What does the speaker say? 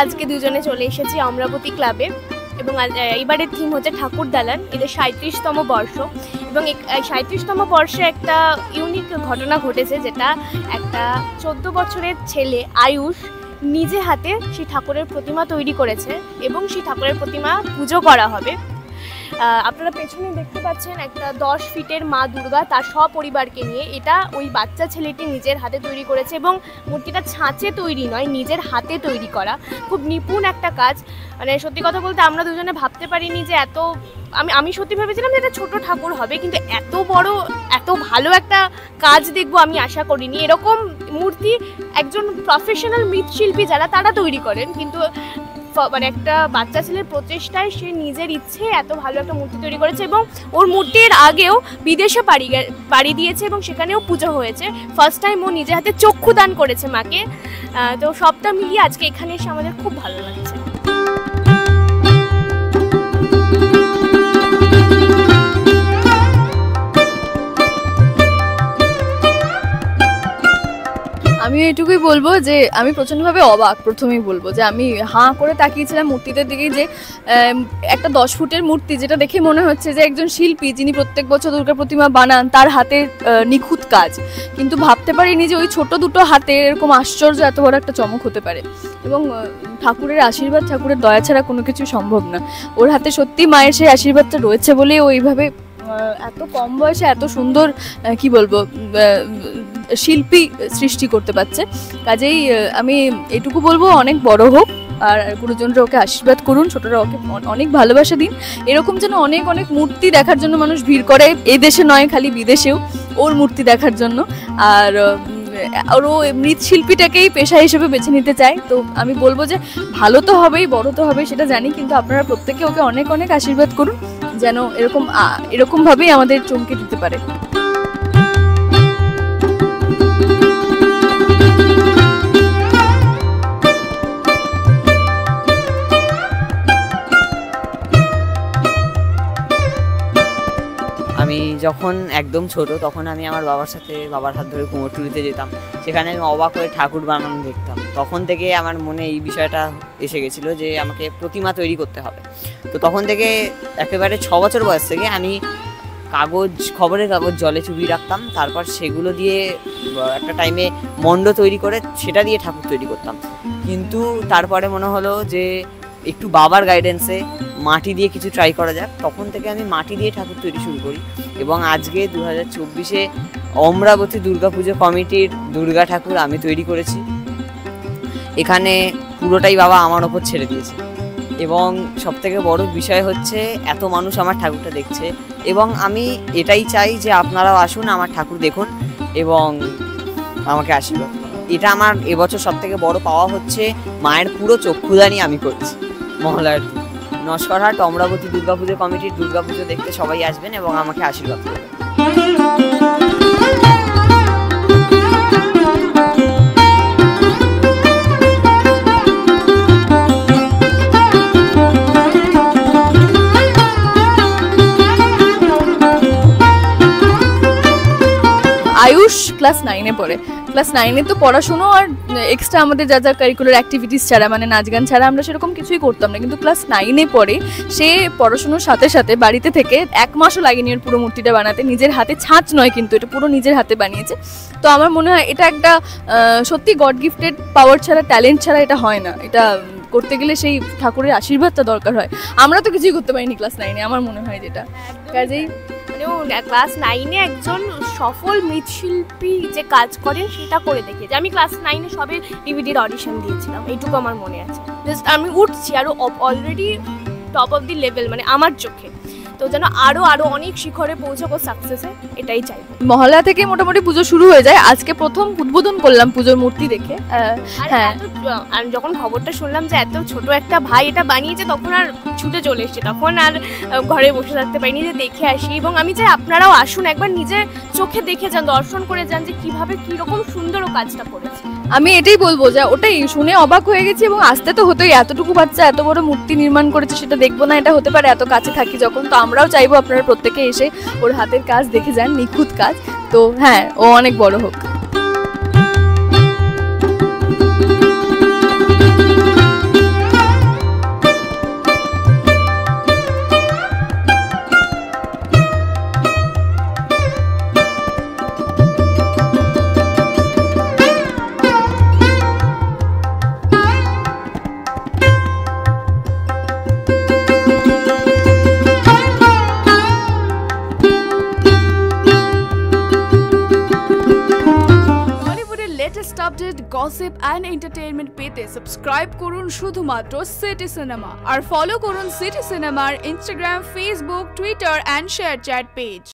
আজকে দুজনে চলে এসেছি অমরাবতী ক্লাবে এবং এবারের থিম হচ্ছে ঠাকুর দালান। এদের 37তম বর্ষ এবং 37তম বর্ষে একটা ইউনিক ঘটনা ঘটেছে, যেটা একটা 14 বছরের ছেলে আয়ুষ নিজে হাতে সেই ঠাকুরের প্রতিমা তৈরি করেছে এবং সেই ঠাকুরের প্রতিমা পুজো করা হবে। আপনারা পেছনে দেখতে পাচ্ছেন একটা 10 ফিটের মা দুর্গা তার সপরিবারকে নিয়ে। এটা ওই বাচ্চা ছেলেটি নিজের হাতে তৈরি করেছে এবং মূর্তিটা ছাঁচে তৈরি নয়, নিজের হাতে তৈরি করা। খুব নিপুণ একটা কাজ। মানে সত্যি কথা বলতে আমরা দুজনে ভাবতে পারিনি যে এত, আমি সত্যি ভেবেছিলাম যে এটা ছোট ঠাকুর হবে, কিন্তু এত বড় এত ভালো একটা কাজ দেখবো আমি আশা করিনি। এরকম মূর্তি একজন প্রফেশনাল মৃৎশিল্পী যারা তারা তৈরি করেন, কিন্তু মানে একটা বাচ্চা ছেলের প্রচেষ্টায় সে নিজের ইচ্ছে এত ভালো একটা মূর্তি তৈরি করেছে এবং ওর মূর্তির আগেও বিদেশে পাড়ি দিয়েছে এবং সেখানেও পুজো হয়েছে। ফার্স্ট টাইম ও নিজের হাতে চক্ষু দান করেছে মাকে। তো সবটা মিলিয়ে আজকে এখানে এসে আমাদের খুব ভালো লাগছে। আমি এটুকুই বলবো যে আমি প্রচণ্ডভাবে অবাক। প্রথমেই বলবো যে আমি হাঁ করে তাকিয়েছিলাম মূর্তিটার দিকে, যে একটা 10 ফুটের মূর্তি, যেটা দেখে মনে হচ্ছে যে একজন শিল্পী যিনি প্রত্যেক বছর দুর্গা প্রতিমা বানান তার হাতের নিখুঁত কাজ। কিন্তু ভাবতে পারিনি যে ওই ছোট দুটো হাতে এরকম আশ্চর্য এত বড় একটা চমক হতে পারে। এবং ঠাকুরের আশীর্বাদ, ঠাকুরের দয়া ছাড়া কোনো কিছু সম্ভব না। ওর হাতে সত্যি মায়ের সেই আশীর্বাদটা রয়েছে বলেই ও এইভাবে এত কম বয়সে এত সুন্দর কি বলবো শিল্পী সৃষ্টি করতে পারছে। কাজেই আমি এটুকু বলবো, অনেক বড় হোক আর গুরুজনরা ওকে আশীর্বাদ করুন, ছোটরা ওকে অনেক ভালোবাসা দিন। এরকম যেন অনেক অনেক মূর্তি দেখার জন্য মানুষ ভিড় করে, এই দেশে নয় খালি বিদেশেও ওর মূর্তি দেখার জন্য। আর ও মৃৎশিল্পীটাকেই পেশা হিসেবে বেছে নিতে চায়। তো আমি বলবো যে ভালো তো হবেই, বড় তো হবেই, সেটা জানি, কিন্তু আপনারা প্রত্যেকে ওকে অনেক অনেক আশীর্বাদ করুন যেন এরকমভাবেই আমাদের চমকে দিতে পারে। আমি যখন একদম ছোট তখন আমি আমার বাবার হাত ধরে কুমোরটুলিতে যেতাম। সেখানে আমি অবাক হয়ে ঠাকুর বানানো দেখতাম। তখন থেকে আমার মনে এই বিষয়টা এসে গেছিলো যে আমাকে প্রতিমা তৈরি করতে হবে। তো তখন থেকে একেবারে 6 বছর বয়স থেকে আমি খবরের কাগজ জলে চুবিয়ে রাখতাম। তারপর সেগুলো দিয়ে একটা টাইমে মণ্ড তৈরি করে সেটা দিয়ে ঠাকুর তৈরি করতাম। কিন্তু তারপরে মনে হলো যে একটু বাবার গাইডেন্সে মাটি দিয়ে কিছু ট্রাই করা যাক। তখন থেকে আমি মাটি দিয়ে ঠাকুর তৈরি শুরু করি এবং আজকে 2024-এ অমরাবতী দুর্গাপুজো কমিটির দুর্গা ঠাকুর আমি তৈরি করেছি। এখানে পুরোটাই বাবা আমার ওপর ছেড়ে দিয়েছে এবং সবথেকে বড় বিষয় হচ্ছে এত মানুষ আমার ঠাকুরটা দেখছে এবং আমি এটাই চাই যে আপনারাও আসুন, আমার ঠাকুর দেখুন এবং আমাকে আশীর্বাদ। এটা আমার এবছর সবথেকে বড় পাওয়া হচ্ছে মায়ের পুরো চক্ষুদানি আমি করেছি। মহলার নস্করহাট অমরাবতী দুর্গাপুজো কমিটির দুর্গাপুজো দেখতে সবাই আসবেন এবং আমাকে আশীর্বাদ করবেন। আয়ুষ ক্লাস 9-এ পড়ে। ক্লাস 9-এ তো পড়াশুনো আর এক্সট্রা আমাদের যা যা কারিকুলার অ্যাক্টিভিটিস ছাড়া, মানে নাচ গান ছাড়া আমরা সেরকম কিছুই করতাম না। কিন্তু ক্লাস 9-এ পড়ে সে পড়াশুনোর সাথে সাথে বাড়িতে থেকে 1 মাসও লাগেনি ওর পুরো মূর্তিটা বানাতে। নিজের হাতে, ছাঁচ নয় কিন্তু, এটা পুরো নিজের হাতে বানিয়েছে। তো আমার মনে হয় এটা একটা সত্যি গড গিফটেড পাওয়ার ছাড়া, ট্যালেন্ট ছাড়া এটা হয় না। এটা করতে গেলে সেই ঠাকুরের আশীর্বাদটা দরকার হয়। আমরা তো কিছুই করতে পারিনি ক্লাস 9-এ, আমার মনে হয় যেটা। কাজেই ক্লাস 9-এ একজন সফল মৃৎশিল্পী যে কাজ করেন সেটা করে দেখিয়েছে। আমি ক্লাস 9-এ সবে ডিভিডির অডিশন দিয়েছিলাম, এইটুকু আমার মনে আছে। জাস্ট আমি উঠছি আরও already top of the level, মানে আমার চোখে। তো যেন আরো অনেক শিখরে পৌঁছাবো সাকসেসে, এটাই চাই। মহল্লা থেকে মোটামুটি পুজো শুরু হয়ে যায়। আজকে প্রথম উদ্বোধন করলাম পুজোর মূর্তি দেখে। হ্যাঁ, যখন খবরটা শুনলাম যে এত ছোট একটা ভাই এটা বানিয়েছে, তখন আর ছুটে চলে এসছে। তখন আর ঘরে বসে থাকতে পারিনি, যে দেখে আসি। এবং আমি চাই আপনারাও আসুন, একবার নিজের চোখে দেখে যান, দর্শন করে যান যে কিভাবে কিরকম সুন্দর ও কাজটা করেছে। আমি এটাই বলবো যে ওটাই শুনে অবাক হয়ে গেছি এবং আসতে তো হতোই। এতটুকু বাচ্চা এত বড় মূর্তি নির্মাণ করেছে, সেটা দেখবো না এটা হতে পারে? এত কাছে থাকি যখন, তো আমরাও চাইবো আপনারা প্রত্যেকে এসে ওর হাতের কাজ দেখে যান, নিখুঁত কাজ। তো হ্যাঁ, ও অনেক বড় হোক। আপডেট, গসিপ অ্যান্ড এন্টারটেইনমেন্ট পেতে সাবস্ক্রাইব করুন শুধুমাত্র সিটি সিনেমা আর ফলো করুন সিটি সিনেমার Instagram, Facebook, Twitter and share chat page.